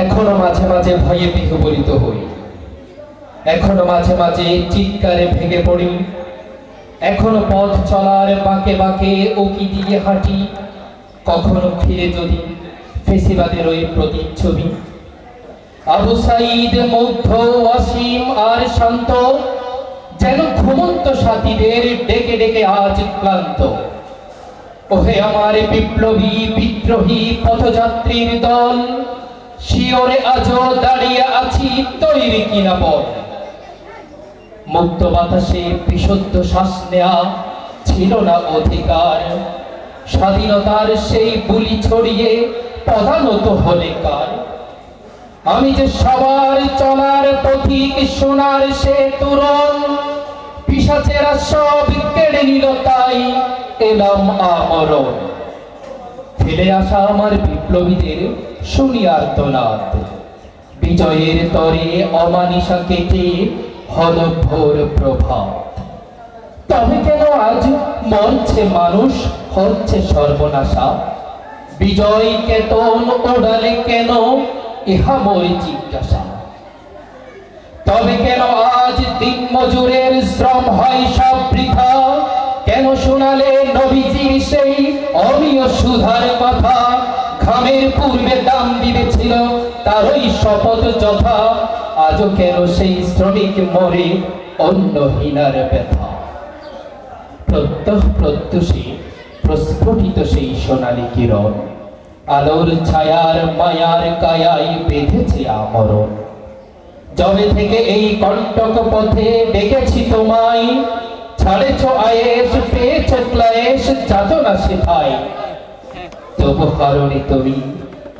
এখনো মাঝে মাঝে ভয়ে বিহ্বলিত হই, এখনো মাঝে মাঝে চিৎকারে ভেঙে পড়ি, এখনো পথ চলার বাঁকে বাঁকে উকি দিয়ে হাঁটি। কখনো ফিরে যদি ফেসিবাদের ওই প্রতিচ্ছবি, আবু সাঈদ মুগ্ধ, অসীম আর শান্ত, যেন ঘুমন্ত সাথীদের ডেকে ডেকে আজ ক্লান্ত। ওহে আমার বিপ্লবী বিদ্রোহী পথযাত্রীর দল, শিওরে আজও দাঁড়িয়ে আছি, তৈরি কিনা বল। মুক্ত বাতাসে বিশুদ্ধ শ্বাস নেয়া ছিল না অধিকার, স্বাধীনতার সেই বুলি ছড়িয়ে পদানত হলে কার। আমি যে সবার চলার পথিক, সোনার সে তোরণ, পিশাচেরা সব কেড়ে নিল, তাই এলাম আমরণ। ফেলে আসা আমার বিপ্লবীদের শুনি আর্তনাদ, বিজয়ের তরে অমানিসা কেটে হল ভোর প্রভাত। তবে কেন আজ মরছে মানুষ, হচ্ছে সর্বনাশা? বিজয় কেতন ওড়ালে কেন, ইহা মোর জিজ্ঞাসা। তবে কেন আজ দিন মজুরের শ্রম হয় সব বৃথা? কেন শোনালে নবীজির সেই অমীয় সুধার কথা? ঘামের পূর্বে দাম দিয়েছিল তারই শপথ যথা। আজও কেন সেই শ্রমিক মরে অন্নহীনার ব্যথা? প্রত্যহ প্রত্যুষে প্রস্ফুটিত সেই সোনালী কিরণ, আলোর ছায়ার মায়ার কায়ায় বেঁধেছে আমরণ। যবে থেকে এই কণ্টক পথে ডেকেছি তোমায়, ছাড়েছ আয়েশ, পেয়েছ ক্লেশ, যাতনা সেথায়। তবু হারনি তুমি,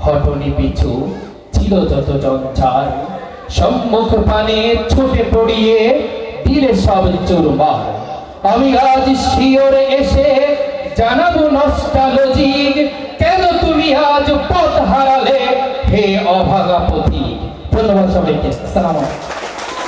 হটনি পিছু, ছিল যত জঞ্জাল। সম্মুখ পানে ছুটে পড়িয়ে দিলে সব চুরমার। আমি আজ শিওরে এসে জানাবো নস্টালজিক, কেন তুমি আজ পথ হারালে হে অভাগা পথিক। ধন্যবাদ সবাইকে। আসসালামু আলাইকুম।